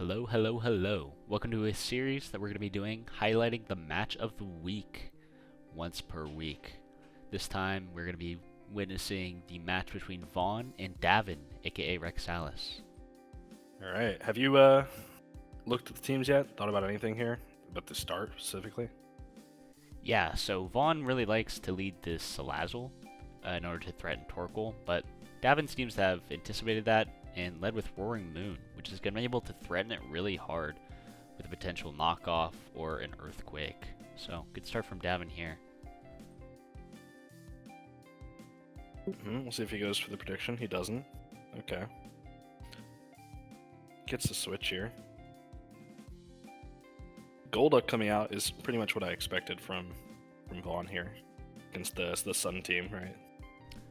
Hello, hello, hello. Welcome to a series that we're going to be doing highlighting the match of the week once per week. This time we're going to be witnessing the match between Vaughn and Davin, aka Rexalis. Alright, have you looked at the teams yet? Thought about anything here? About the start specifically? Yeah, so Vaughn really likes to lead this Salazzle in order to threaten Torkoal, but Davin seems to have anticipated that and led with Roaring Moon, which is going to be able to threaten it really hard with a potential knockoff or an Earthquake. So, good start from Davin here. We'll see if he goes for the prediction. He doesn't. Okay. Gets the switch here. Golduck coming out is pretty much what I expected from Vaughn here against the Sun team, right?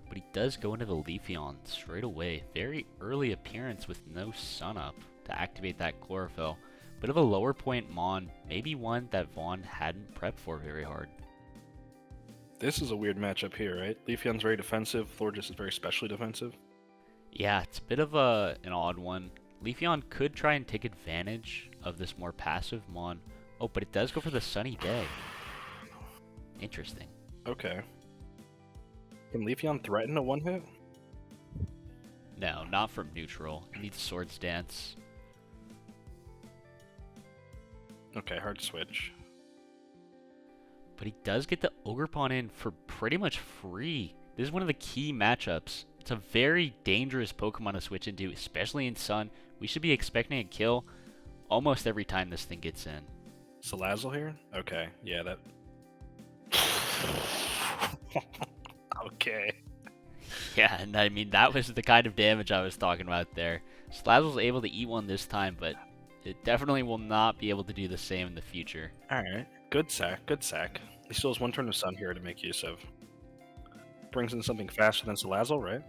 But he does go into the Leafeon straight away. Very early appearance with no Sun Up to activate that Chlorophyll. Bit of a lower point Mon, maybe one that Vaughn hadn't prepped for very hard. This is a weird matchup here, right? Leafeon's very defensive, Florges is very specially defensive. Yeah, it's a bit of an odd one. Leafeon could try and take advantage of this more passive Mon. Oh, but it does go for the Sunny Day. Interesting. Okay. Can Leafeon threaten a one-hit? No, not from neutral. It needs Swords Dance. Okay, hard switch. But he does get the Ogerpon in for pretty much free. This is one of the key matchups. It's a very dangerous Pokemon to switch into, especially in Sun. We should be expecting a kill almost every time this thing gets in. Salazzle here? Okay, yeah, that... Okay. Yeah, and I mean, that was the kind of damage I was talking about there. Salazzle's able to eat one this time, but it definitely will not be able to do the same in the future. Alright, good sack, good sack. He still has one turn of Sun here to make use of. Brings in something faster than Salazzle, right?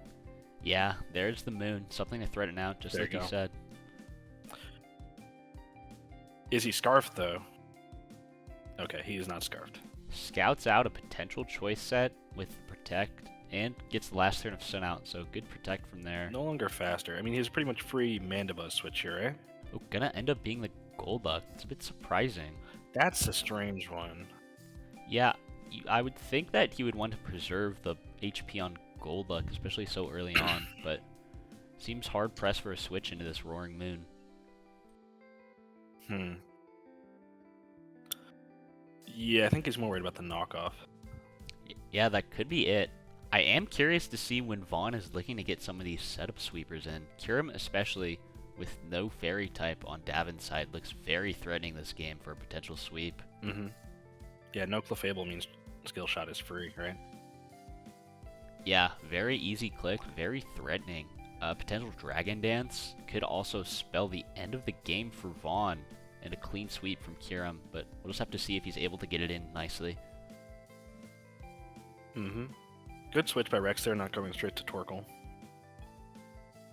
Yeah, there's the Moon. Something to threaten out, just There like you you go. said. Is he Scarfed, though? Okay, he is not Scarfed. Scouts out a potential choice set with Protect, and gets the last turn of Sun out, so good Protect from there. No longer faster. I mean, he's pretty much free Mandibuzz switch here, right? Oh, gonna end up being the Golduck. It's a bit surprising. That's a strange one. Yeah, I would think that he would want to preserve the HP on Golduck, especially so early on, but seems hard pressed for a switch into this Roaring Moon. Yeah, I think he's more worried about the knockoff. Yeah, that could be it. I am curious to see when Vaughn is looking to get some of these setup sweepers in. Kyurem, especially with no fairy type on Davin's side, looks very threatening this game for a potential sweep. Yeah, no Clefable means skill shot is free, right? Yeah, very easy click, very threatening. Potential Dragon Dance could also spell the end of the game for Vaughn and a clean sweep from Kyurem, but we'll just have to see if he's able to get it in nicely. Good switch by Rex there, not going straight to Torkoal.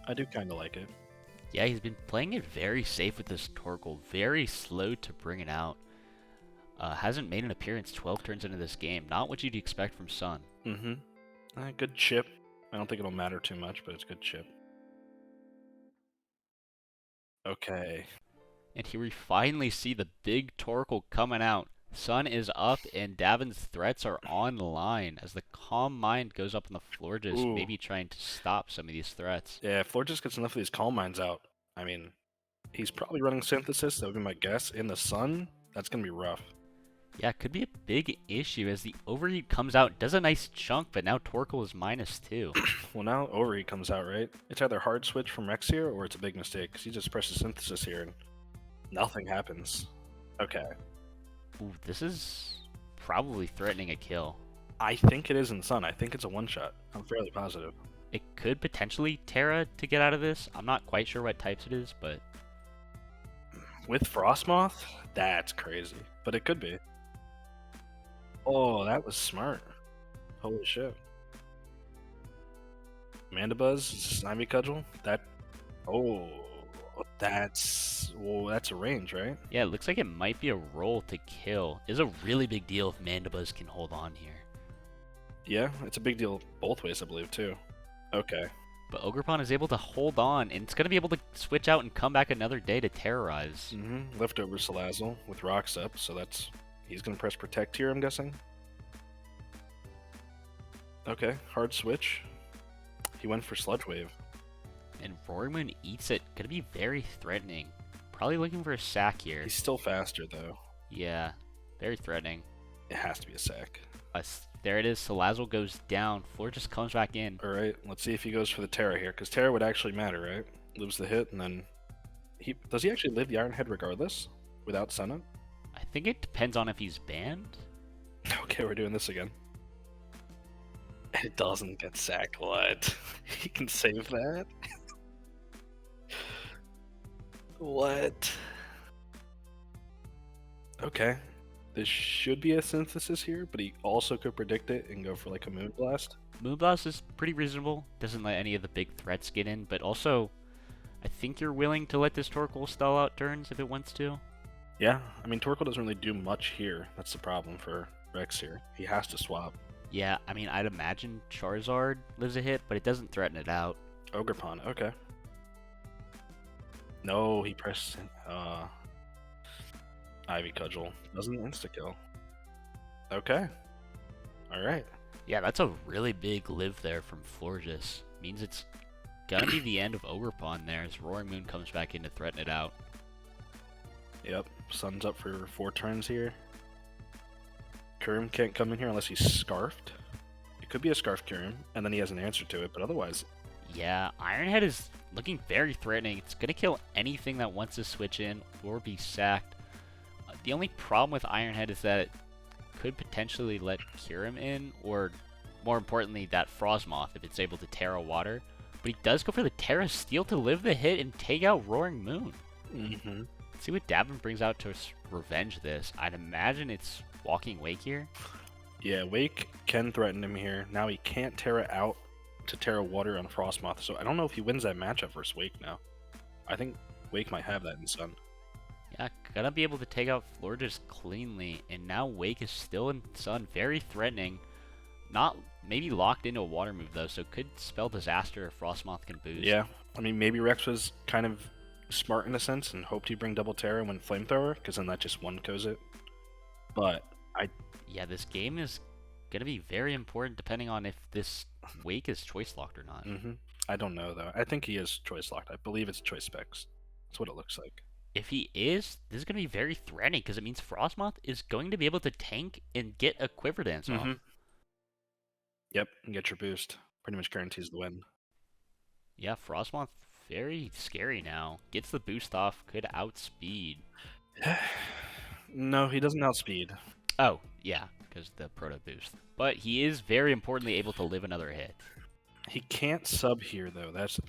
I do kind of like it. Yeah, he's been playing it very safe with this Torkoal, very slow to bring it out. Hasn't made an appearance 12 turns into this game, not what you'd expect from Sun. Good chip. I don't think it'll matter too much, but it's good chip. Okay. And here we finally see the big Torkoal coming out. Sun is up, and Davin's threats are online as the Calm Mind goes up in the Florges, Ooh. maybe trying to stop some of these threats. Yeah, if Florges gets enough of these Calm Minds out, I mean, he's probably running Synthesis, that would be my guess. In the Sun, that's going to be rough. Yeah, it could be a big issue as the Overheat comes out, does a nice chunk, but now Torkoal is -2. Well, now Overheat comes out, right? It's either hard switch from Rex here, or it's a big mistake, because he just presses Synthesis here, and nothing happens. Okay. Ooh, this is probably threatening a kill. I think it is in Sun. I think it's a one-shot. I'm fairly positive. It could potentially Terra to get out of this. I'm not quite sure what types it is, but With Frostmoth? That's crazy. But it could be. Oh, that was smart. Holy shit. Mandibuzz, Slimy Cudgel? That... Oh, that's a range, right? yeah, it looks like it might be a roll to kill. It's a really big deal if Mandibuzz can hold on here. Yeah, it's a big deal both ways, I believe, too. Okay. But Ogerpon is able to hold on, and it's going to be able to switch out and come back another day to terrorize. Leftover Salazzle with rocks up, so he's gonna press protect here, I'm guessing. Okay, hard switch. He went for Sludge Wave. And Roaring Moon eats it. Going to be very threatening. Probably looking for a sack here. He's still faster though. Yeah, very threatening. It has to be a sack. There it is. Salazzle goes down. Floor just comes back in. All right, let's see if he goes for the Terra here, because Terra would actually matter, right? Lives the hit, and then does he actually live the Iron Head regardless without Senna? I think it depends on if he's banned. Okay, we're doing this again. It doesn't get sacked. What? He can save that? What? Okay. This should be a synthesis here, but he also could predict it and go for like a Moonblast. Moonblast is pretty reasonable. Doesn't let any of the big threats get in, but also I think you're willing to let this Torkoal stall out turns if it wants to. Yeah, I mean Torkoal doesn't really do much here. That's the problem for Rex here. He has to swap. Yeah, I mean I'd imagine Charizard lives a hit, but it doesn't threaten it out. Ogerpon, okay. No, he pressed Ivy Cudgel. Doesn't insta-kill. Okay. Alright. Yeah, that's a really big live there from Florges. Means it's gonna be the end of Ogerpon there as Roaring Moon comes back in to threaten it out. Yep, Sun's up for 4 turns here. Kyurem can't come in here unless he's Scarfed. It could be a Scarf Kyurem, and then he has an answer to it, but otherwise... Yeah, Iron Head is looking very threatening. It's gonna kill anything that wants to switch in or be sacked. The only problem with Iron Head is that it could potentially let Kyurem in, or more importantly, that Frostmoth if it's able to Terra Water. But he does go for the Terra Steel to live the hit and take out Roaring Moon. Let's see what Davin brings out to revenge this. I'd imagine it's Walking Wake here. Yeah, Wake can threaten him here. Now he can't Terra out to Terra Water on Frostmoth, so I don't know if he wins that matchup versus Wake now. I think Wake might have that in Sun. Yeah, gonna be able to take out Florges cleanly, and now Wake is still in Sun, very threatening. Not maybe locked into a water move though, so could spell disaster if Frostmoth can boost. Yeah, I mean maybe Rex was kind of smart in a sense and hoped he'd bring double Terra when Flamethrower, because then that just one goes it. But yeah, this game is gonna be very important depending on if this Wake is choice locked or not. I don't know though. I think he is choice locked. I believe it's choice specs. That's what it looks like. If he is, this is going to be very threatening because it means Frostmoth is going to be able to tank and get a Quiver Dance off. Yep, and get your boost. Pretty much guarantees the win. Yeah, Frostmoth, very scary now. Gets the boost off, could outspeed. No, he doesn't outspeed. Oh, yeah, because the Proto boost. But he is very importantly able to live another hit. He can't sub here, though. That's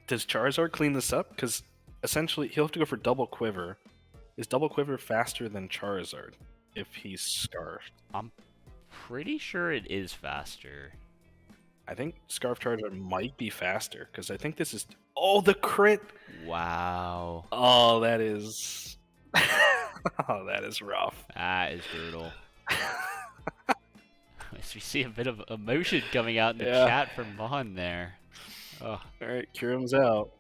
does Charizard clean this up? Because essentially, he'll have to go for double Quiver. Is double Quiver faster than Charizard if he's Scarfed? I'm pretty sure it is faster. I think Scarf Charizard might be faster, because I think this is... Oh, the crit! Wow. Oh, that is... oh, that is rough. That is brutal. We see a bit of emotion coming out in the chat from Vaughn there. Oh. Alright, Kyurem's out.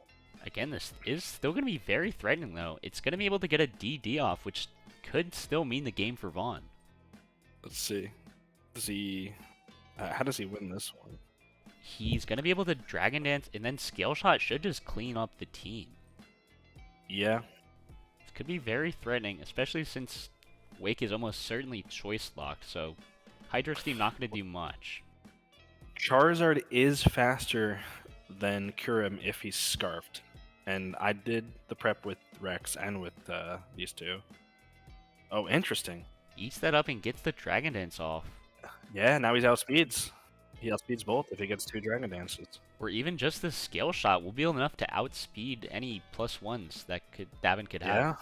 Again, this is still going to be very threatening, though. It's going to be able to get a DD off, which could still mean the game for Vaughn. Let's see. Does he... how does he win this one? He's going to be able to Dragon Dance, and then Scale Shot should just clean up the team. Yeah. This could be very threatening, especially since Wake is almost certainly choice locked, so Hydro Steam not going to do much. Charizard is faster than Kyurem if he's Scarfed. And I did the prep with Rex and with these two. Oh, interesting. Eats that up and gets the Dragon Dance off. Yeah, now he's outspeeds. He outspeeds both if he gets 2 Dragon Dances. Or even just the Scale Shot will be enough to outspeed any +1s that Davin could have.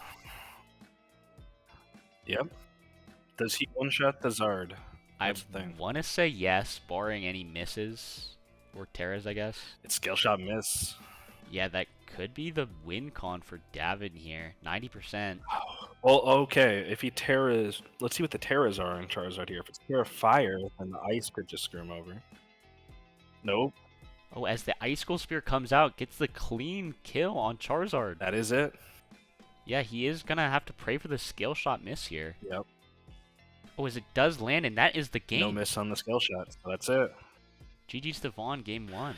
Yeah. Yep. Does he one-shot the Zard? I want to say yes, barring any misses. Or Terras, I guess. It's Scale Shot miss. Yeah, that could be the win con for Davin here. 90%. Well, okay. If he Terras... Let's see what the Terras are on Charizard here. If it's Terra Fire, then the Ice could just screw him over. Nope. Oh, as the Icicle Spear comes out, gets the clean kill on Charizard. That is it. Yeah, he is gonna have to pray for the Scale Shot miss here. Yep. Oh, as it does land, and that is the game. No miss on the skill shot, so that's it. GG's to Vaughn, game 1.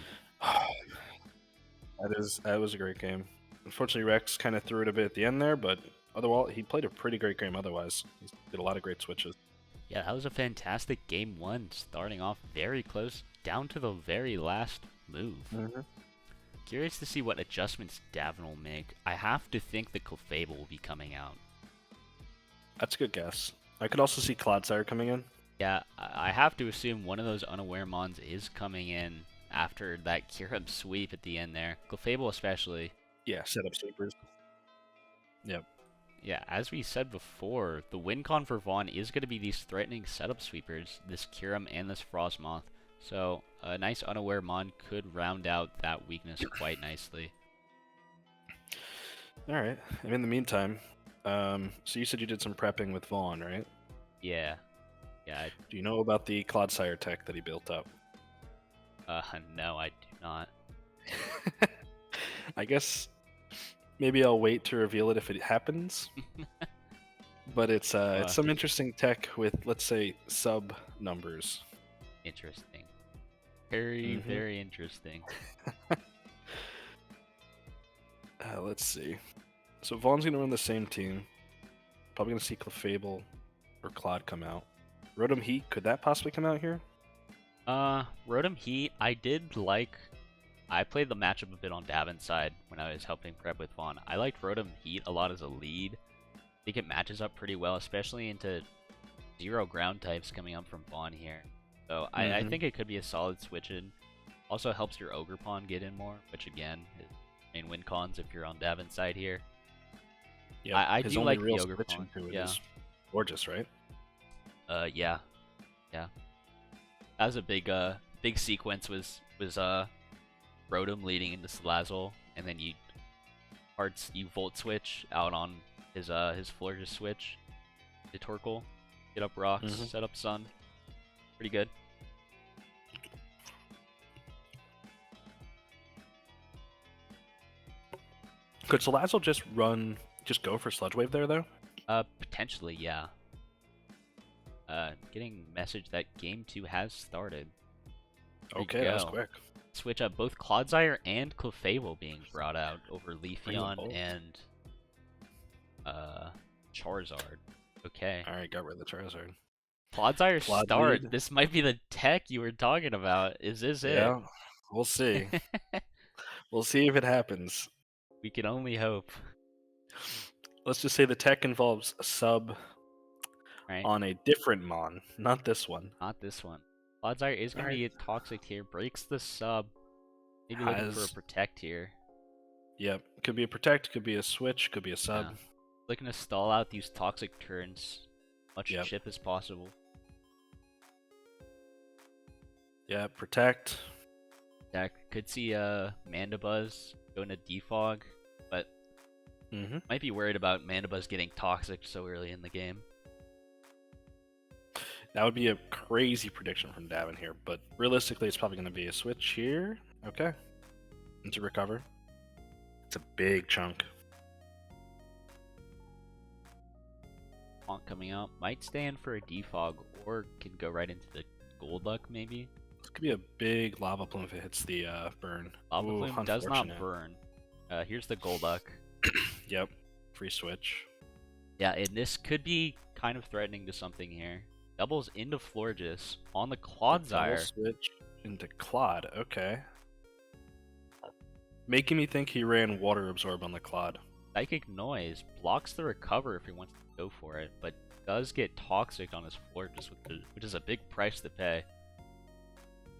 That was a great game. Unfortunately, Rex kind of threw it a bit at the end there, but otherwise, he played a pretty great game otherwise. He did a lot of great switches. Yeah, that was a fantastic game 1, starting off very close, down to the very last move. Curious to see what adjustments Davin will make. I have to think the Clefable will be coming out. That's a good guess. I could also see Clodsire coming in. Yeah, I have to assume one of those unaware mons is coming in after that Kyurem sweep at the end there. Clefable especially. Yeah, setup sweepers. Yep. Yeah, as we said before, the win con for Vaughn is going to be these threatening setup sweepers, this Kyurem and this Frostmoth. So a nice unaware mon could round out that weakness quite nicely. Alright, and in the meantime, so you said you did some prepping with Vaughn, right? Yeah. Yeah. Do you know about the Clodsire tech that he built up? No, I do not. I guess maybe I'll wait to reveal it if it happens. But it's some interesting tech with, let's say, sub numbers. Interesting. Very, very interesting. Let's see. So Vaughn's going to run the same team. Probably going to see Clefable or Claude come out. Rotom Heat, could that possibly come out here? Rotom Heat, I played the matchup a bit on Davin's side when I was helping prep with Vaughn. I liked Rotom Heat a lot as a lead. I think it matches up pretty well, especially into 0 ground types coming up from Vaughn here. So I think it could be a solid switch in. Also helps your Ogre Pawn get in more, which again is main win cons if you're on Davin's side here. Yeah, I do like the Ogre Pawn. Yeah, gorgeous, right? Yeah. That was a big sequence. Was Rotom leading into Salazzle, and then you Volt Switch out on his Florges switch to Torkoal, get up rocks, set up Sun. Pretty good. Could Salazzle just go for Sludge Wave there, though? Potentially, yeah. Getting message that game 2 has started. Okay, that was quick. Switch up both Clodsire and Clefable being brought out over Leafeon and Charizard. Okay. Alright, got rid of the Charizard. Clodsire start. This might be the tech you were talking about. Is this it? Yeah, we'll see. We'll see if it happens. We can only hope. Let's just say the tech involves a sub on a different mon, not this one. Not this one. Clodsire is going to be toxic here. Breaks the sub. Maybe looking for a protect here. Yep. Could be a protect, could be a switch, could be a sub. Yeah. Looking to stall out these toxic turns. Much chip as possible. Yeah, protect. Yeah, could see Mandibuzz going to defog, but might be worried about Mandibuzz getting toxic so early in the game. That would be a crazy prediction from Davin here, but realistically it's probably going to be a switch here. Okay. And to recover. It's a big chunk. Honk coming out. Might stay in for a defog, or can go right into the Golduck maybe. This could be a big Lava Plume if it hits the burn. Lava Plume does not burn. Here's the Golduck. Yep. Free switch. Yeah, and this could be kind of threatening to something here. Doubles into Florges on the Clodsire. Switch into Clod. Okay. Making me think he ran Water Absorb on the Clod. Psychic Noise blocks the recover if he wants to go for it, but does get toxic on his Florges, which is a big price to pay.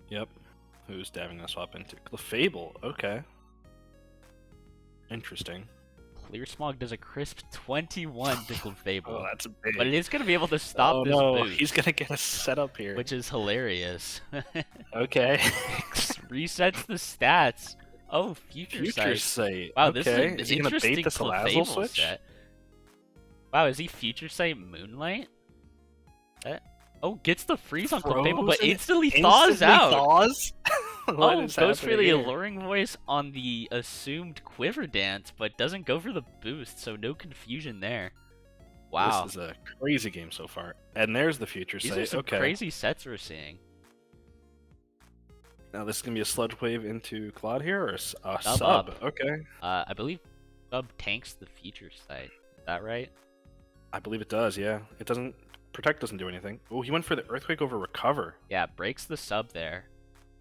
Yep. Who's Davin gonna swap into? Clefable. Okay. Interesting. Clear Smog does a crisp 21 to Clefable. Oh, that's big. But it is going to be able to stop this boost. He's going to get a setup here. Which is hilarious. Okay. Resets the stats. Oh, Future Sight. Wow, okay. This is an interesting Clefable switch? Set. Wow, is he Future Sight Moonlight? Oh, gets the freeze on Clefable, but instantly thaws out. What Oh, is goes for happening the here? alluring voice on the assumed quiver dance, but doesn't go for the boost, so no confusion there. This Wow. is a crazy game so far. And there's the future These site. are some Okay. crazy sets we're seeing. Now this is gonna be a sludge wave into Claude here, or a Sub sub? up. Okay. I believe sub tanks the future site. Is that right? I believe it does. Yeah. It doesn't. Protect doesn't do anything. Oh, he went for the earthquake over recover. Yeah, breaks the sub there.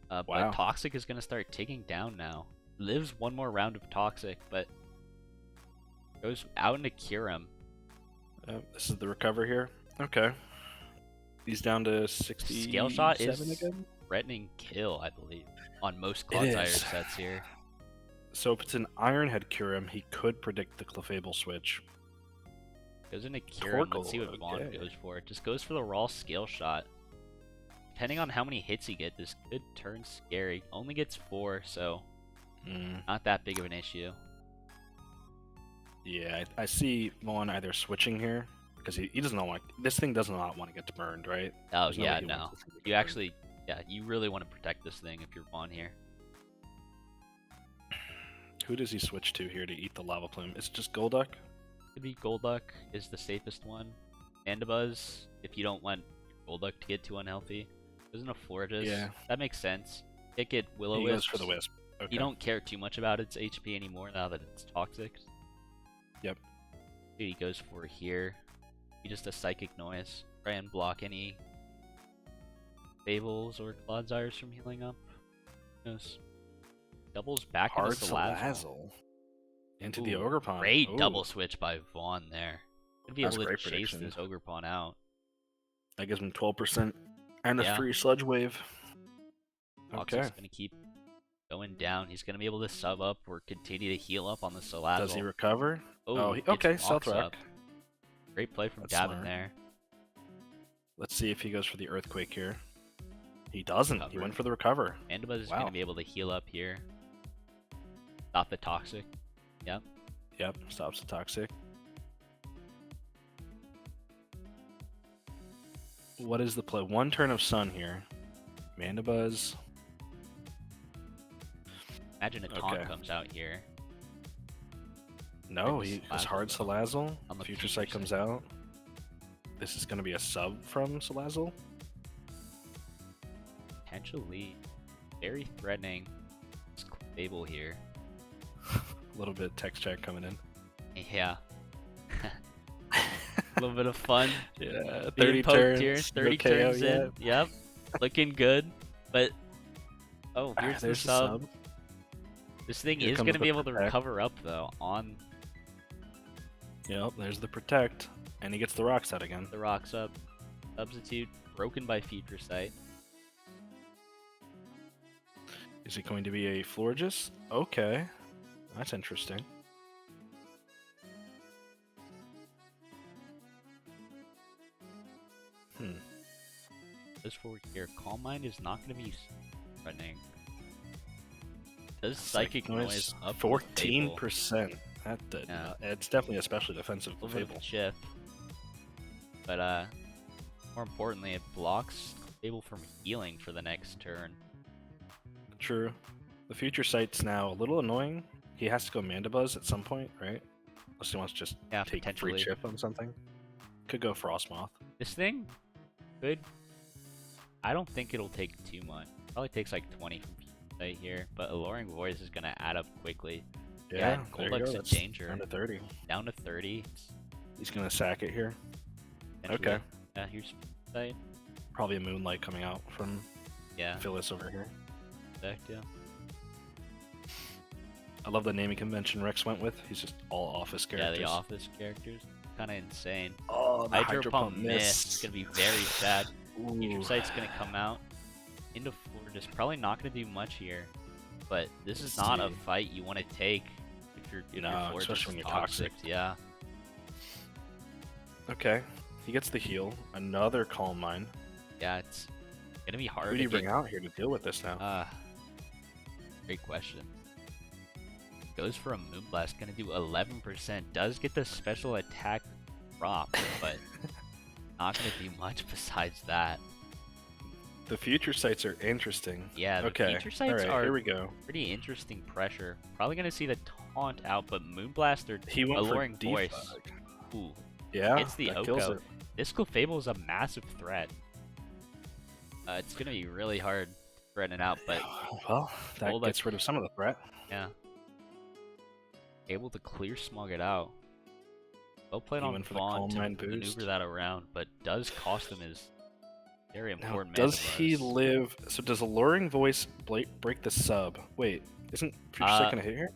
Wow. But Toxic is going to start ticking down now. Lives one more round of Toxic, but goes out into Kyurem. This is the recover here. Okay. He's down to 60. Scale shot is again. threatening kill, I believe, on most It Clodsire is. sets here. So if it's an Ironhead Kyurem, he could predict the Clefable switch. Goes into Kyurem. Let's see what Torkoal, Vaughn okay. goes for. Just goes for the raw scale shot. Depending on how many hits you get, this could turn scary. Only gets 4, so not that big of an issue. Yeah, I see Vaughn either switching here because he doesn't want this thing does not want to get burned, right? Oh There's no way yeah, he no. wants this thing to get You burned. actually, yeah, you really want to protect this thing if you're Vaughn here. Who does he switch to here to eat the lava plume? Is it just Golduck? Could be Golduck is the safest one. Mandibuzz, if you don't want Golduck to get too unhealthy. Isn't a Florges. Yeah. That makes sense. Pick it He Will-O-Wisp. goes for the Wisp. Okay. You don't care too much about its HP anymore now that it's toxic. Yep. Dude, he goes for here. He just a Psychic Noise. Try and block any Fables or Clodsires from healing up. Yes. Doubles back Hard into Salazzle. Salazzle into the Ooh, Ogerpon. Great Ooh, double switch by Vaughn there. Could be That's able to great chase prediction. this Ogerpon out. That gives him 12% and a Yeah. free Sludge Wave. Okay. Toxic's gonna keep going down. He's gonna be able to sub up or continue to heal up on the Salazzle. Does he recover? Oh, he- gets okay, Stealth rocks Rock. up. Great play from That's Gavin smart. there. Let's see if he goes for the Earthquake here. He doesn't. He Recover. went for the Recover. Mandibuzz is Wow. gonna be able to heal up here. Stop the Toxic. Yep. Yep, stops the Toxic. What is the play? One turn of Sun here. Mandibuzz. Imagine a taunt Okay. comes out here. No, Maybe he has Salazzle, hard though. Salazzle. On the Future future Sight comes sight. out. This is going to be a sub from Salazzle. Potentially very threatening. It's Fable here. A little bit of text chat coming in. Yeah. A little bit of fun. Yeah, Being 30 poked turns. here. no 30 KO turns yet. in. Yep. Looking good. But oh, Ah, here's the there's the sub. This thing Here is comes going to the be able to protect. recover up though on Yep, there's the Protect. And he gets the Rock Set again. the rocks up. Substitute broken by Future Sight. Is it going to be a Florges? Okay. That's interesting. This forward here, Calm Mind is not going to be threatening. Does Psychic Noise up with Fable. 14%. That did Yeah. not- it's definitely especially defensive A little bit of Fable. a shift. But more importantly, it blocks Fable from healing for the next turn. True. The Future Sight's now a little annoying. He has to go Mandibuzz at some point, right? Unless he wants to just Yeah, take potentially. free chip on something. Could go Frostmoth. This thing could. I don't think it'll take too much. Probably takes like 20 from Future Sight here, but Alluring Voice is gonna add up quickly. Yeah, Yeah, there you Golduck's go. a That's danger. down to 30. Down to 30. He's gonna sack it here. Potentially- Okay. Yeah, here's Future Sight. Probably a Moonlight coming out from Yeah, Phyllis over here. effect, yeah. I love the naming convention Rex went with. He's just all office characters. Yeah, the office characters. Kind of insane. Oh, the Hydro Pump Mist is gonna be very sad. Future Ooh. Sight's gonna come out into Florges. Probably not gonna do much here, but this is Let's not a see. fight you want to take if you're No, Florges especially when is you're toxic. Yeah, Okay. He gets the heal. Another Calm Mind. yeah, it's gonna be hard. Who do to you bring get- out here to deal with this now? Great question. Goes for a Moonblast, gonna do 11%. Does get the special attack drop, but not gonna do much besides that. The future sights are interesting. Yeah, the Okay. future sights All right, are here we go. pretty interesting pressure. Probably gonna see the taunt out, but Moonblast or He went for Alluring Voice. defog. Ooh, Yeah, hits the that kills Oko. it. This Clefable is a massive threat. It's gonna be really hard to threaten it out, but Well, that Golduck, gets rid of some of the threat. yeah, able to clear Smog it out. Well played He on went for the Vaughn Calm to Mind boost. maneuver that around, but does cost him his very Now, important does mana he buzz. live? So does Alluring Voice break the sub? Wait, isn't Future Sight gonna hit here?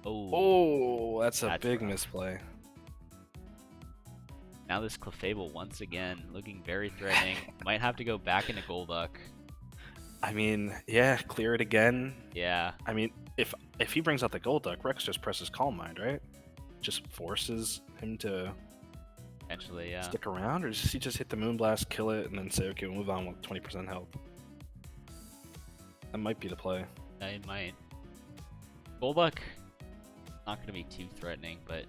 Oh, Oh, that's a that's big rough. misplay. Now this Clefable once again looking very threatening. Might have to go back into Golduck. I mean, yeah, clear it again. Yeah, I mean, if he brings out the Golduck, Rex just presses Calm Mind, right? Just forces him to potentially, yeah. stick around, or does he just hit the Moonblast, kill it, and then say, okay, we'll move on with 20% health? That might be the play. It might. Golduck, not going to be too threatening, but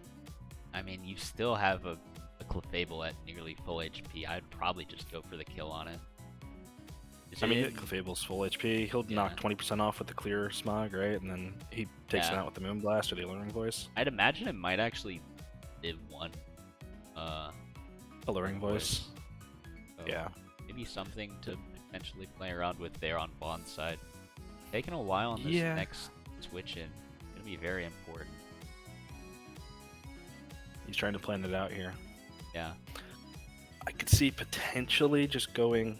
I mean, you still have a Clefable at nearly full HP. I'd probably just go for the kill on it. I mean, Clefable's full HP. He'll knock 20% off with the clear Smog, right? And then he takes it out with the Moonblast or the Alluring Voice. I'd imagine it might actually live one. Alluring Voice. So Yeah. maybe something to potentially play around with there on Vaughn's side. Taking a while on this next switch in. It's gonna be very important. He's trying to plan it out here. Yeah. I could see potentially just going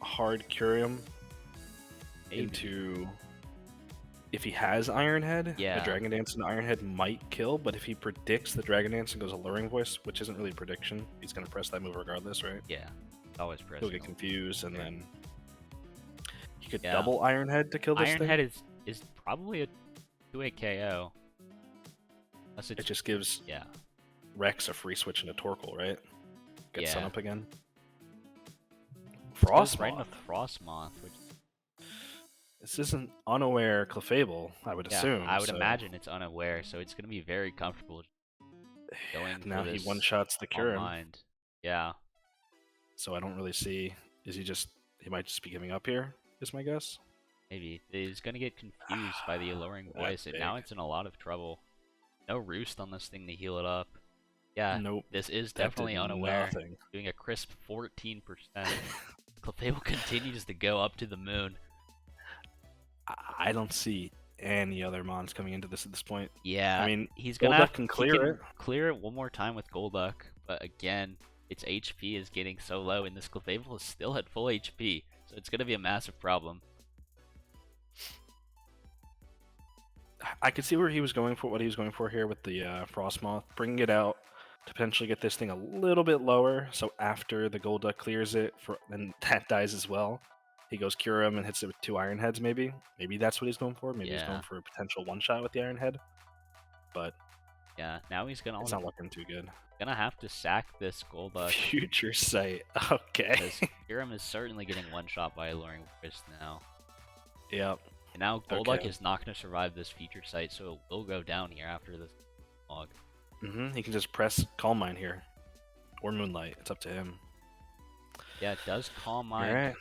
hard Curium into, if he has Iron Head, Yeah. a Dragon Dance and Iron Head might kill, but if he predicts the Dragon Dance and goes Alluring Voice, which isn't really a prediction, he's going to press that move regardless, right? Yeah. It's always pressing. He'll get confused, and then he could double Iron Head to kill this Iron thing. Head is probably a 2-hit KO. It just gives Rex a free switch into Torkoal, right? Get Sun up again. Frost right Moth. into Frost Moth, which this isn't unaware Clefable, I would assume. I would imagine it's unaware, so it's going to be very comfortable going now for he this one-shots the Curium. mind. Yeah. So I don't really see. He might just be giving up here, is my guess. Maybe. He's going to get confused by the Alluring Voice, and now it's in a lot of trouble. No Roost on this thing to heal it up. Yeah, nope. This is definitely unaware. Doing a crisp 14%. Clefable continues to go up to the moon. I don't see any other mons coming into this at this point. Yeah, I mean, he's gonna have can clear it. Clear it one more time with Golduck, but again, its HP is getting so low, and this Clefable is still at full HP, so it's gonna be a massive problem. I could see where he was going for, what he was going for here with the Frost Moth, bringing it out to potentially get this thing a little bit lower. So after the Golduck clears it, and that dies as well, he goes Curium and hits it with 2 Iron Heads. Maybe that's what he's going for. Maybe he's going for a potential one-shot with the Iron Head. But yeah, now he's gonna. It's not looking too good. Gonna have to sack this Golduck. Future Sight. Okay. Curium is certainly getting one-shot by Alluring Voice now. Yep. And now Golduck is not going to survive this Future Sight, so it will go down here after this log. He can just press Calm Mind here. Or Moonlight. It's up to him. Yeah, it does Calm Mind. Alright.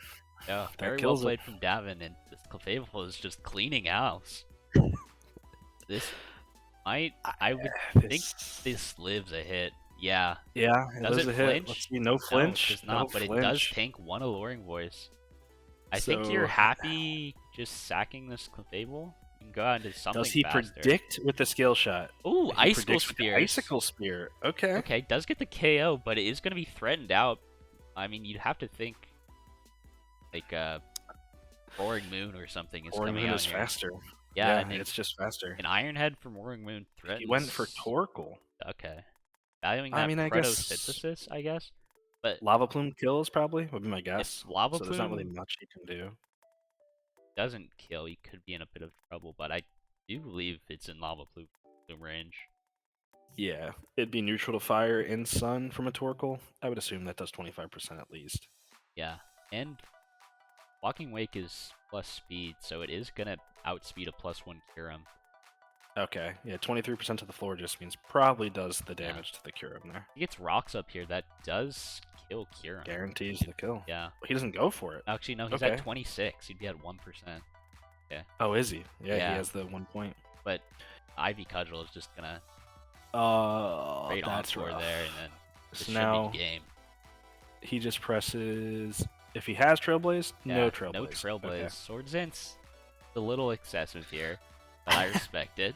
Yeah, very well played from Davin, and this Clefable is just cleaning house. This might... I would think this lives a hit. Yeah. Yeah, it does lives a hit. Let's see, no flinch. No, it does not, but it does tank one Alluring Voice. I think you're happy just sacking this Clefable. You can go out into something faster. Does he predict with the Scale Shot? Ooh, Icicle Spear. Icicle Spear. Okay. Okay, does get the KO, but it is going to be threatened out. I mean, you'd have to think like Roaring Moon or something is coming out here. Faster. Yeah, it's just faster. An Iron Head from Roaring Moon threatens. He went for Torkoal. Okay. Valuing that photosynthesis, I guess. But Lava Plume kills probably would be my guess. Lava Plume, there's not really much he can do. Doesn't kill, he could be in a bit of trouble, but I do believe it's in Lava Plume range. Yeah, it'd be neutral to fire in Sun from a Torkoal. I would assume that does 25% at least. Yeah, and Walking Wake is plus speed, so it is gonna outspeed a +1 Curium. Okay, yeah, 23% to the floor just means probably does the damage to the Kyurem there. He gets rocks up here. That does kill Kyurem. Guarantees the kill. Yeah. He doesn't go for it. Actually, no, he's Okay. at 26. He'd be at 1%. Yeah. Oh, is he? Yeah, Yeah. he has the 1 point. But Ivy Cudgel is just gonna Oh, that's rough. there, and then this So now should be game. he just presses. If he has Trailblaze, no Trailblaze. No Trailblaze. Okay. Swords Dance, a little excessive here, but I respect it.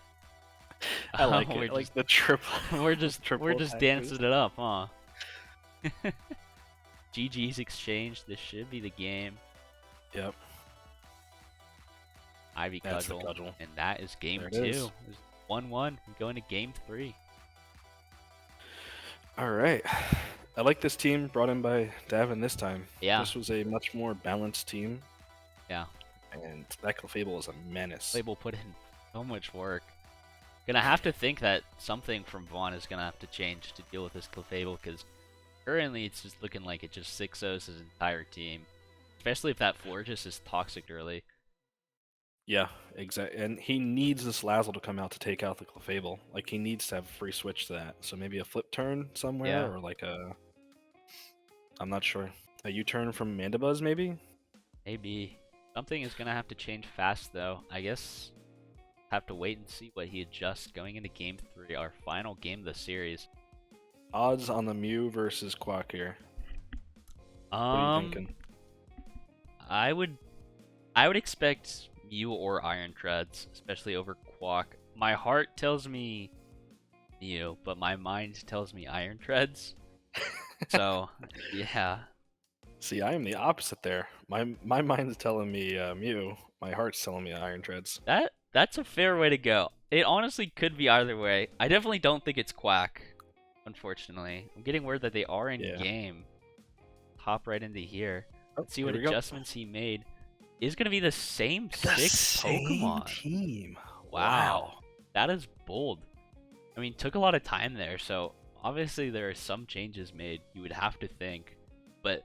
I like We're it. Like just- the triple. we're just triple dancing attackers. it up, huh? GG's exchange. This should be the game. Yep. Ivy That's the Cudgel, Cudgel. and that is game There it 2. is. It's 1-1. We go into game 3. All right. I like this team brought in by Davin this time. Yeah. This was a much more balanced team. Yeah. And that Clefable is a menace. Label put in so much work. Gonna have to think that something from Vaughn is gonna have to change to deal with this Clefable, because currently it's just looking like it just 6-0s his entire team. Especially if that Florges is toxic early. Yeah, exactly. And he needs this Lazzle to come out to take out the Clefable. Like, he needs to have a free switch to that. So maybe a flip turn somewhere, Yeah. or like a... I'm not sure. A U-turn from Mandibuzz, maybe? Maybe. Something is gonna have to change fast, though. I guess have to wait and see what he adjusts going into game 3, our final game of the series. Odds on the Mew versus Quack here. What are you thinking? I would expect Mew or Iron Treads, especially over Quack. My heart tells me Mew, but my mind tells me Iron Treads. So, yeah. See, I am the opposite there. My mind's telling me Mew. My heart's telling me Iron Treads. That's a fair way to go. It honestly could be either way. I definitely don't think it's Quack, unfortunately. I'm getting word that they are in game. Hop right into here. Let's see what adjustments he made. Is going to be the same 6 Pokemon. Team. Wow. That is bold. I mean, took a lot of time there, so obviously there are some changes made, you would have to think. But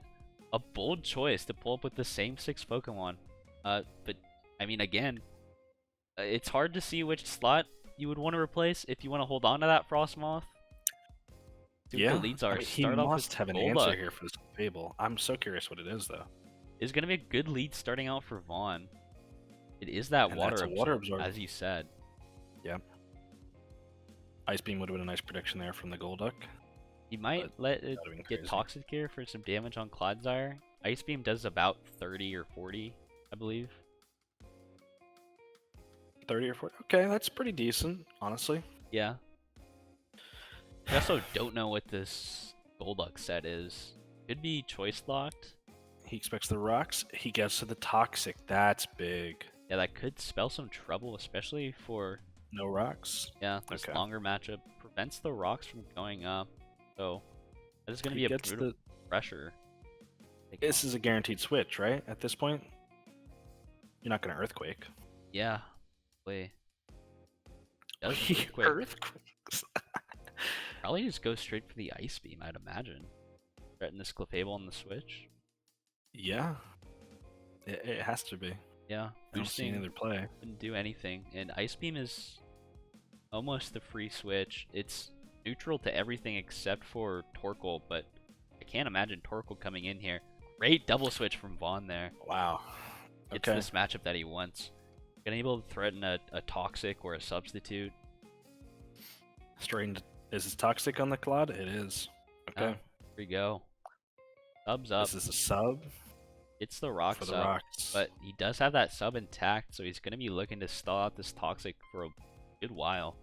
a bold choice to pull up with the same 6 Pokemon. But, I mean, again, it's hard to see which slot you would want to replace if you want to hold on to that Frostmoth. Yeah, the leads are. I mean, he must have an answer here for this Fable. I'm so curious what it is, though. It's going to be a good lead starting out for Vaughn. It is that water absorb, as you said. Yeah. Ice Beam would have been a nice prediction there from the Golduck. You might let it get Toxic here for some damage on Clodsire. Ice Beam does about 30 or 40, I believe. 30 or 40? Okay, that's pretty decent, honestly. Yeah. I also don't know what this Golduck set is. Could be choice locked. He expects the rocks. He gets to the Toxic. That's big. Yeah, that could spell some trouble, especially for... No rocks? Yeah, this longer matchup prevents the rocks from going up. So, that is going to be a brutal pressure. This is a guaranteed switch, right? At this point? You're not going to Earthquake. Yeah. Play. Earthquakes. Probably just go straight for the Ice Beam, I'd imagine. Threaten this Clefable on the switch. Yeah. It has to be. Yeah. I don't see any other play. Wouldn't do anything. And Ice Beam is almost the free switch. It's neutral to everything except for Torkoal, but I can't imagine Torkoal coming in here. Great double switch from Vaughn there. Wow. It's this matchup that he wants. Gonna able to threaten a Toxic or a Substitute. Strained. Is this Toxic on the Clod? It is. Okay. Here we go. Subs up. This is a sub. It's the rock for sub, the rocks. but he does have that sub intact, so he's gonna be looking to stall out this Toxic for a good while.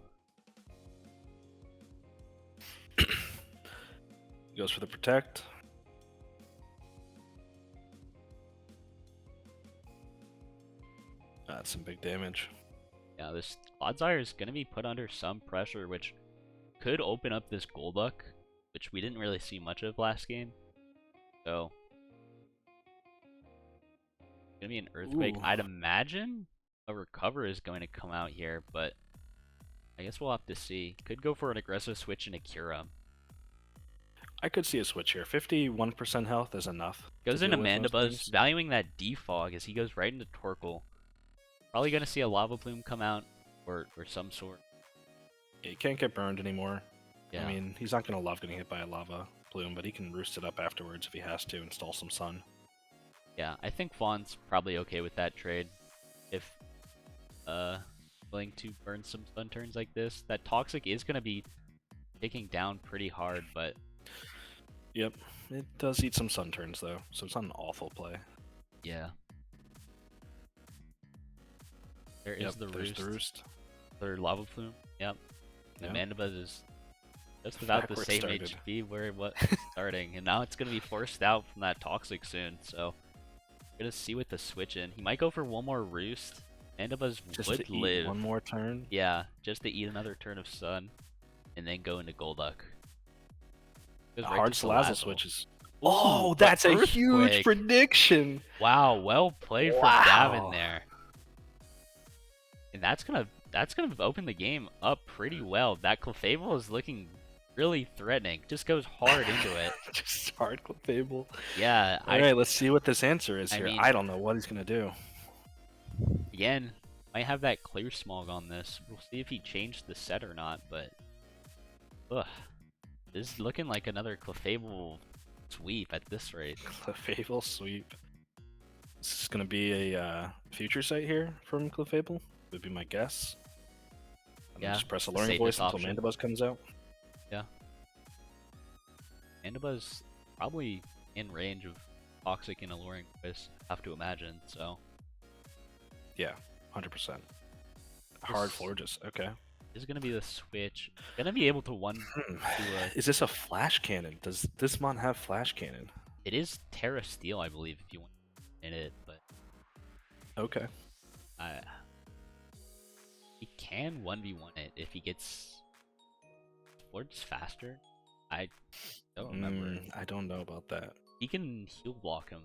Goes for the Protect. That's some big damage. Yeah, this Clodsire is gonna be put under some pressure, which could open up this Golduck, which we didn't really see much of last game. So, gonna be an Earthquake. Ooh. I'd imagine a Recover is going to come out here, but I guess we'll have to see. Could go for an aggressive switch into Kyurem. I could see a switch here. 51% health is enough. Goes into Mandibuzz, valuing that defog as he goes right into Torkoal. Probably gonna see a Lava Plume come out. or some sort. He can't get burned anymore. Yeah. I mean, he's not going to love getting hit by a lava plume, but he can roost it up afterwards if he has to, install some sun. Yeah, I think Vaughn's probably okay with that trade. If willing to burn some stun turns like this. That Toxic is going to be taking down pretty hard, but... Yep, it does eat some sun turns though, so it's not an awful play. Yeah. There is the roost. Their Lava Plume. Yep. Yep. Mandibuzz is just about the same HP where it was starting, and now it's going to be forced out from that Toxic soon, so... Gonna see with the switch in. He might go for one more roost. Mandibuzz would live. One more turn? Yeah, just to eat another turn of sun, and then go into Golduck. Hard Salazzle switches. Oh, that's a huge prediction! Wow, well played from Davin there. And that's gonna open the game up pretty well. That Clefable is looking really threatening. Just goes hard into it. Just hard Clefable. Yeah. Alright, let's see what this answer is here. mean, I don't know what he's gonna do. Again, might have that clear smog on this. We'll see if he changed the set or not, but... Ugh. This is looking like another Clefable sweep at this rate. Clefable sweep. This is gonna be a future sight here from Clefable, would be my guess. Yeah, just press a learning voice until Mandibuzz comes out. Yeah. Mandibuzz probably in range of Toxic and Alluring Voice, I have to imagine, so... Yeah, 100%. Hard Florges, okay. This is going to be the switch. Going to be able to one... Is this a Flash Cannon? Does this mon have Flash Cannon? It is Terra Steel, I believe, if you want in it, but... Okay. He can 1v1 it if he gets... Florges faster? I don't remember. I don't know about that. He can heal block him,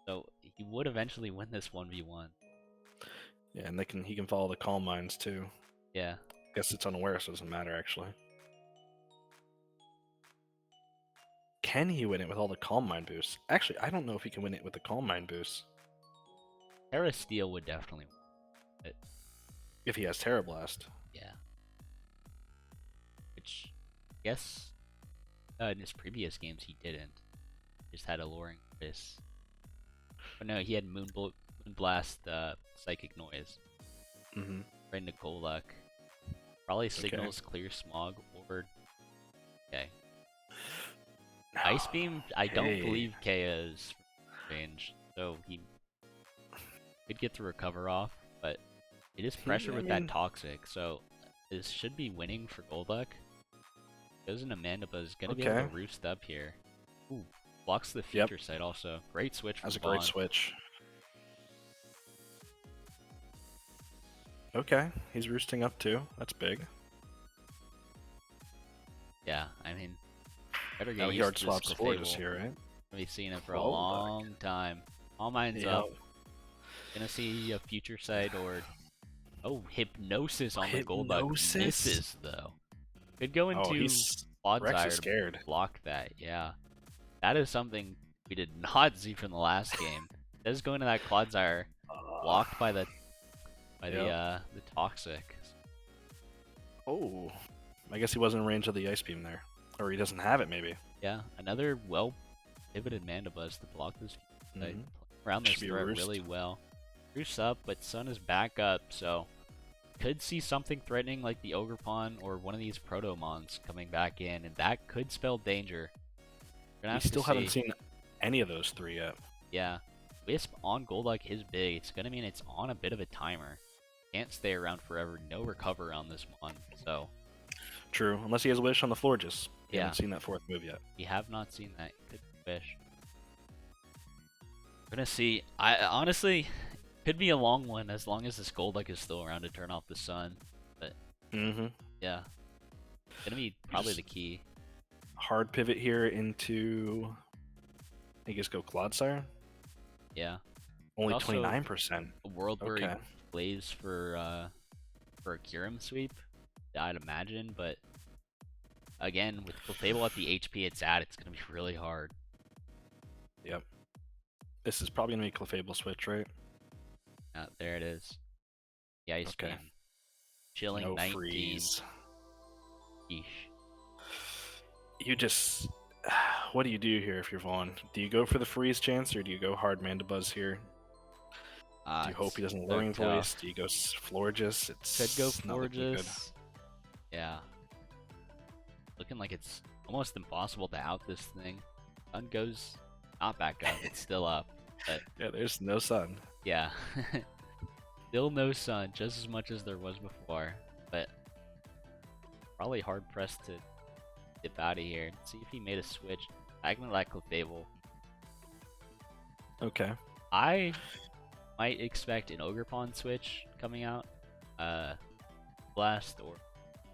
so he would eventually win this 1v1. Yeah, and he can follow the Calm Minds too. Yeah. Guess it's unaware, so it doesn't matter actually. Can he win it with all the Calm Mind boosts? Actually, I don't know if he can win it with the Calm Mind boosts. Terra Steel would definitely win it. If he has Terra Blast. Yeah. Which, I guess, in his previous games he didn't. Just had Alluring Voice. But no, he had Moonblast, Psychic Noise. Right into Golduck. Probably signals Clear Smog or... Okay. Ice Beam, I don't believe Kea is range, so he could get the recover off, but it is pressure with that Toxic, so this should be winning for Golduck. Goes into Mandibuzz, gonna be able to roost up here. Ooh, blocks the future sight also. Great switch from That's a great switch. Okay, he's roosting up too. That's big. Yeah, I mean, better get used yard to swaps this Florges here, right? We've seen it for a long time. All mine's up. Gonna see a future sight or Hypnosis on the Golduck. Misses though. Could go into Clodsire to block that. Yeah, that is something we did not see from the last game. That is going to that Clodsire, blocked by the Toxic. Oh, I guess he wasn't in range of the Ice Beam there, or he doesn't have it maybe. Yeah, another well pivoted Mandibuzz to block this around this threat really well. Roost up, but Sun is back up, so could see something threatening like the Ogerpon or one of these Protomons coming back in, and that could spell danger. We still haven't seen any of those three yet. Yeah, Wisp on Golduck is big. It's gonna mean it's on a bit of a timer. Can't stay around forever. No recover on this one, so. True, unless he has a Wish on the Florges. We Yeah. haven't seen that fourth move yet. We have not seen that. Could Wish. We're gonna see. I honestly could be a long one as long as this Golduck is still around to turn off the sun. But yeah, gonna be probably the key. Hard pivot here into. I guess go Clodsire. Yeah. Only 29%. A world where he plays for a Kyurem sweep, I'd imagine, but again, with Clefable at the HP it's at, it's gonna be really hard. Yep. This is probably gonna be Clefable switch, right? There it is. Yeah, Ice Beam. Chilling No 19. freeze. Yeesh. You just... What do you do here if you're Vaughn? Do you go for the freeze chance, or do you go hard Mandibuzz here? Do you hope he doesn't Luring Voice? Do you go Florges? Could go It's not looking good. Florges. Yeah. Looking like it's almost impossible to out this thing. Sun goes not back up, it's still up. But Yeah, there's no sun. yeah. Still no sun, just as much as there was before. But probably hard pressed to dip out of here. See if he made a switch. I can like Clefable. Okay. I might expect an Ogerpon switch coming out. Blast or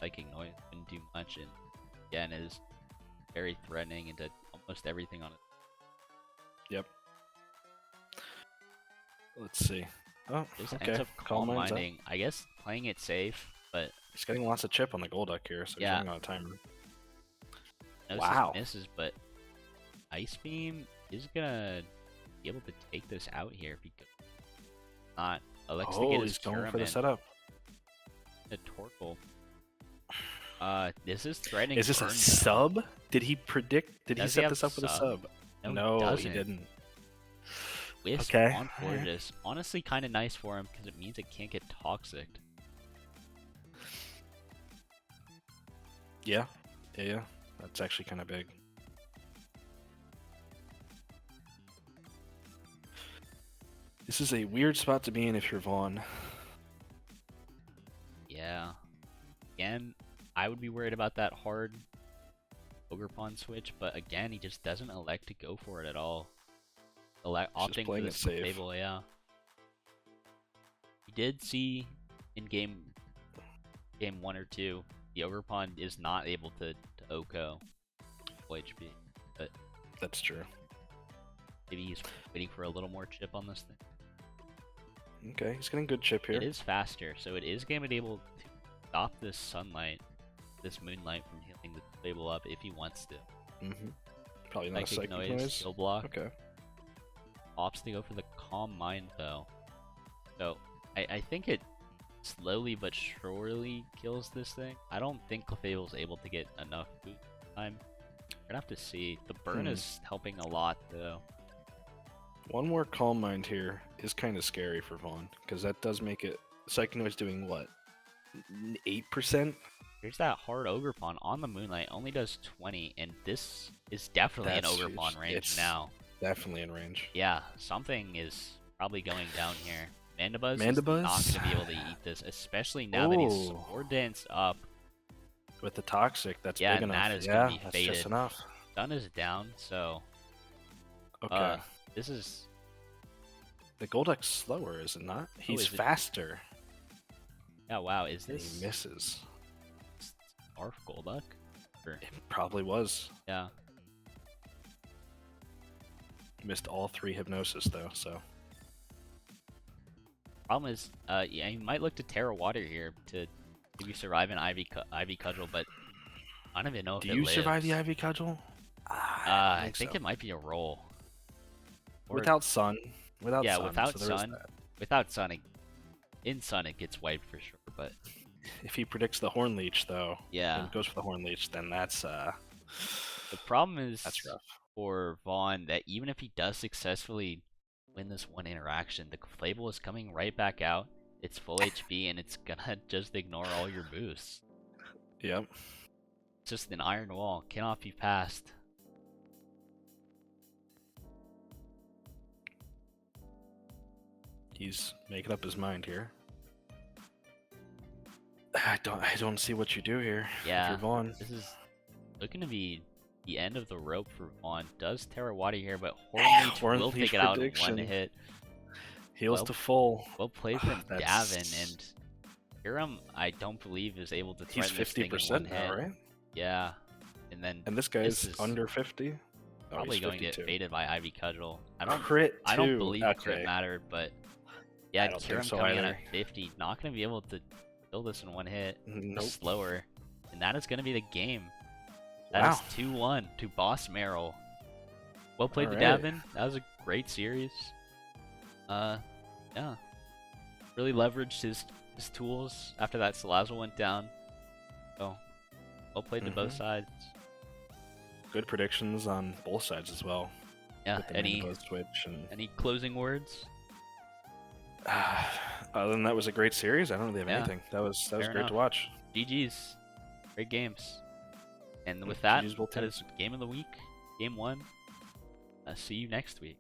Psychic Noise wouldn't do much, and again is very threatening into almost everything on it. Yep. Let's see. Oh, Just okay. ends up Calm calm Mind's up. minding. I guess playing it safe, but He's getting lots of chip on the Golduck here, so Yeah. he's running out of timer. Gnosis misses, but Ice Beam is gonna be able to take this out here if he goes. Not Alex to get Oh, his he's going for the Pyramid. setup. A Torkoal. This is threatening. Is this a burn, though. sub? Did he predict? Did he Does he set have this up with a sub? sub? No, he doesn't. he didn't. Wisp Okay, on alright. Florges. Honestly, kind of nice for him because it means it can't get toxic. Yeah. Yeah. That's actually kind of big. This is a weird spot to be in if you're Vaughn. Yeah. Again, I would be worried about that hard Ogerpon switch, but again, he just doesn't elect to go for it at all. Opting for playing the it safe. Clefable, yeah. We did see in game 1 or 2, the Ogerpon is not able to OHKO full HP, but That's true. maybe he's waiting for a little more chip on this thing. Okay, he's getting good chip here. It is faster, so it is going to be able to stop this sunlight, this moonlight from healing the Clefable up if he wants to. Probably not a Psychic psychic noise, noise. skill block. Okay. Opts to go for the Calm Mind though. So I think it slowly but surely kills this thing. I don't think Clefable's able to get enough boot time. We're gonna have to see. The burn is helping a lot though. One more Calm Mind here is kind of scary for Vaughn, because that does make it... Psychic Noise doing what? 8%? Here's that hard Ogerpon on the Moonlight, only does 20, and this is definitely That's an huge. Ogerpon range It's now. Definitely in range. Yeah, something is probably going down here. Mandibuzz is Mandibuzz? not going to be able to eat this, especially now that he's Ooh. Sword Dance up. With the Toxic, that's Yeah, big and enough. that is yeah, gonna be that's faded. just enough. Sun is down, so Okay. this is The Golduck's slower, is it not? He's is it? faster. yeah. Wow, is And this he misses. Arf Golduck? Or, It probably was. yeah, Missed all 3 Hypnosis, though, so... problem is, yeah, you might look to Terra Water here to maybe survive an Ivy Cudgel, but I don't even know if Do it you lives. survive the Ivy Cudgel? I think so. it might be a roll. Or- Without Sun. Without yeah, Sun. without so there is Sun. that. Without Sun, in Sun it gets wiped for sure, but If he predicts the Horn Leech, though, yeah. and goes for the Horn Leech, then that's The problem is that's rough. for Vaughn that even if he does successfully win this one interaction, the Clefable is coming right back out. It's full HP and it's gonna just ignore all your boosts. Yep. It's just an iron wall, cannot be passed. He's making up his mind here. I don't see what you do here. Yeah. If you're Vaughn. This is looking to be the end of the rope for Vaughn. Does Terrawadi here, but Horn Leech Horn will Leech take it out in prediction. one hit. Heals Well- to full. Well played from That's- Davin, and Hiram, I don't believe, is able to He's threaten this thing in 50% one now, hit. right? Yeah, and then And this guy's is under 50. Oh, probably he's going to 52. get faded by Ivy Cudgel. I don't Crit believe okay. crit mattered, but yeah, I don't think Hiram so coming in either. at 50, not going to be able to kill this in one hit. Nope. Slower, and that is going to be the game. That is Wow. 2-1 to Boss Marill. Well played to Alright. Davin. That was a great series. Yeah. Really leveraged his his tools after that Salazzle went down. So, well played to both sides. Good predictions on both sides as well. Yeah, With the Manipos switch and any closing words? other than that was a great series. I don't really have Yeah. anything. That was great enough. to watch. GG's. Great games. And with GG's that, both that teams. is game of the week, game 1. See you next week.